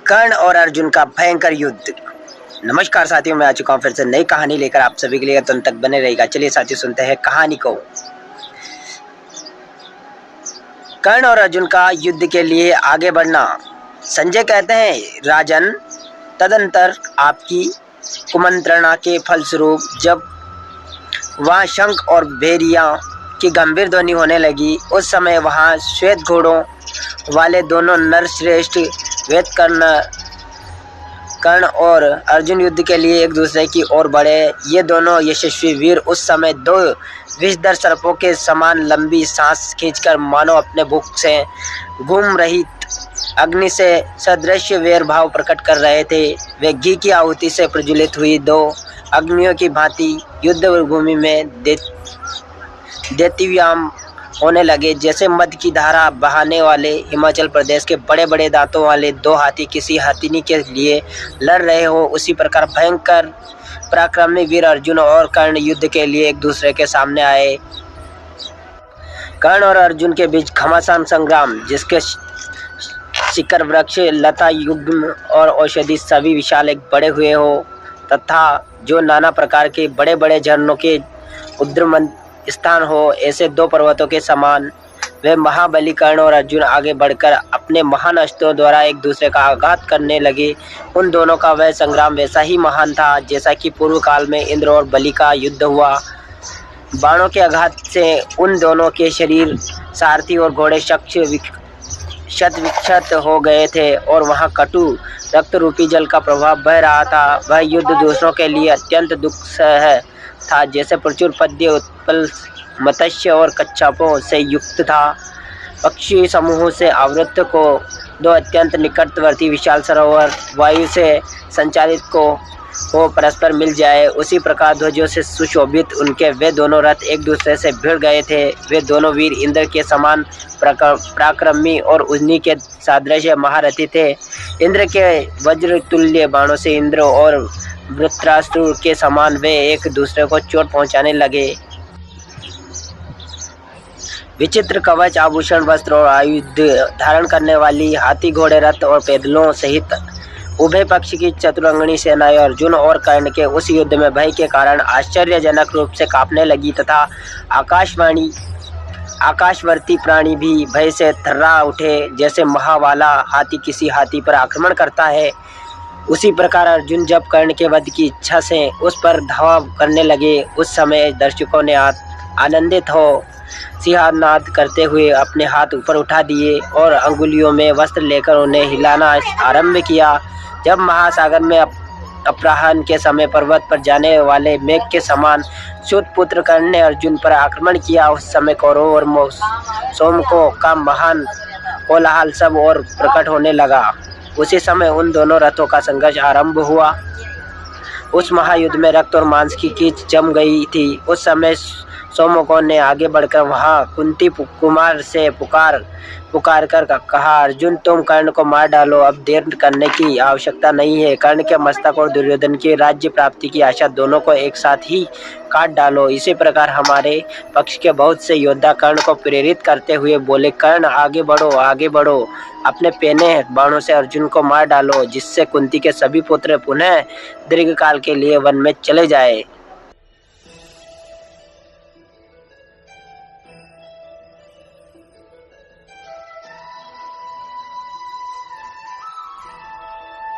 कर्ण और अर्जुन का भयंकर युद्ध। नमस्कार साथियों, मैं आ चुका हूँ फिर से नई कहानी लेकर आप सभी के लिए, तो अंत तक बने रहेगा। चलिए साथियों, सुनते हैं कहानी को। कर्ण और अर्जुन का युद्ध के लिए आगे बढ़ना। संजय कहते हैं, राजन, तदंतर आपकी कुमंत्रणा के फलस्वरूप जब वहाँ शंख और भेरिया की गंभीर ध्वनि होने लगी, उस समय वहाँ श्वेत घोड़ों वाले दोनों नरश्रेष्ठ वेद कर्ण और अर्जुन युद्ध के लिए एक दूसरे की ओर बढ़े। ये दोनों यशस्वी वीर उस समय दो विषधर सर्पों के समान लंबी सांस खींचकर मानो अपने भूख से घूम रही अग्नि से सदृश वैर भाव प्रकट कर रहे थे। वे घी की आहुति से प्रज्वलित हुई दो अग्नियों की भांति युद्ध भूमि में देतीव्याम होने लगे, जैसे मद की धारा बहाने वाले हिमाचल प्रदेश के बड़े बड़े दांतों वाले दो हाथी किसी हाथिनी के लिए लड़ रहे हो। उसी प्रकार भयंकर पराक्रमी वीर अर्जुन और कर्ण युद्ध के लिए एक दूसरे के सामने आए। कर्ण और अर्जुन के बीच घमासान संग्राम, जिसके शिखर वृक्ष, लता, युग्म और औषधि सभी विशाल एक बड़े हुए हो, तथा जो नाना प्रकार के बड़े बड़े झरनों के उद्गम स्थान हो, ऐसे दो पर्वतों के समान वे महाबली कर्ण और अर्जुन आगे बढ़कर अपने महान अस्त्रों द्वारा एक दूसरे का आघात करने लगे। उन दोनों का वह संग्राम वैसा ही महान था जैसा कि पूर्व काल में इंद्र और बलि का युद्ध हुआ। बाणों के आघात से उन दोनों के शरीर, सारथी और घोड़े शत विक्षत हो गए थे और वहाँ कटु रक्त रूपी जल का प्रभाव बह रहा था। वह युद्ध दूसरों के लिए अत्यंत दुस्सह था, जैसे प्रचुर पद्य, उत्पल, मत्स्य और कच्छपों से युक्त था। पक्षी समूहों से आवृत को दो अत्यंत निकटवर्ती विशाल सरोवर वायु से संचालित को परस्पर मिल जाए, उसी प्रकार ध्वजों से सुशोभित उनके वे दोनों रथ एक दूसरे से भिड़ गए थे। वे दोनों वीर इंद्र के समान पराक्रमी और उन्हीं के सादृश महारथी थे। इंद्र के वज्र तुल्य बाणों से इंद्र और वृत्रासुर के समान वे एक दूसरे को चोट पहुंचाने लगे। विचित्र कवच, आभूषण, वस्त्र और आयुध धारण करने वाली हाथी, घोड़े, रथ और पैदलों सहित उभय पक्ष की चतुरंगनी सेनाएं अर्जुन और कर्ण के उस युद्ध में भय के कारण आश्चर्यजनक रूप से कांपने लगी, तथा आकाशवर्ती प्राणी भी भय से थर्रा उठे। जैसे महावाला हाथी किसी हाथी पर आक्रमण करता है, उसी प्रकार अर्जुन जब कर्ण के वध की इच्छा से उस पर धावा करने लगे, उस समय दर्शकों ने आनंदित हो सिंहनाद करते हुए अपने हाथ ऊपर उठा दिए और अंगुलियों में वस्त्र लेकर उन्हें हिलाना आरंभ किया। जब महासागर में अपराह्न के समय पर्वत पर जाने वाले मेघ के समान सूतपुत्र कर्ण ने अर्जुन पर आक्रमण किया, उस समय कौरवों और सोमकों का महान कोलाहल सब और प्रकट होने लगा। उसी समय उन दोनों रथों का संघर्ष आरंभ हुआ। उस महायुद्ध में रक्त और मांस की कीच जम गई थी। उस समय सोमकों ने आगे बढ़कर वहां कुंती कुमार से पुकार कर कहा, अर्जुन, तुम कर्ण को मार डालो, अब देर करने की आवश्यकता नहीं है। कर्ण के मस्तक और दुर्योधन की राज्य प्राप्ति की आशा दोनों को एक साथ ही काट डालो। इसी प्रकार हमारे पक्ष के बहुत से योद्धा कर्ण को प्रेरित करते हुए बोले, कर्ण, आगे बढ़ो, आगे बढ़ो, अपने पेने बाणों से अर्जुन को मार डालो, जिससे कुंती के सभी पुत्र पुनः दीर्घकाल के लिए वन में चले जाए।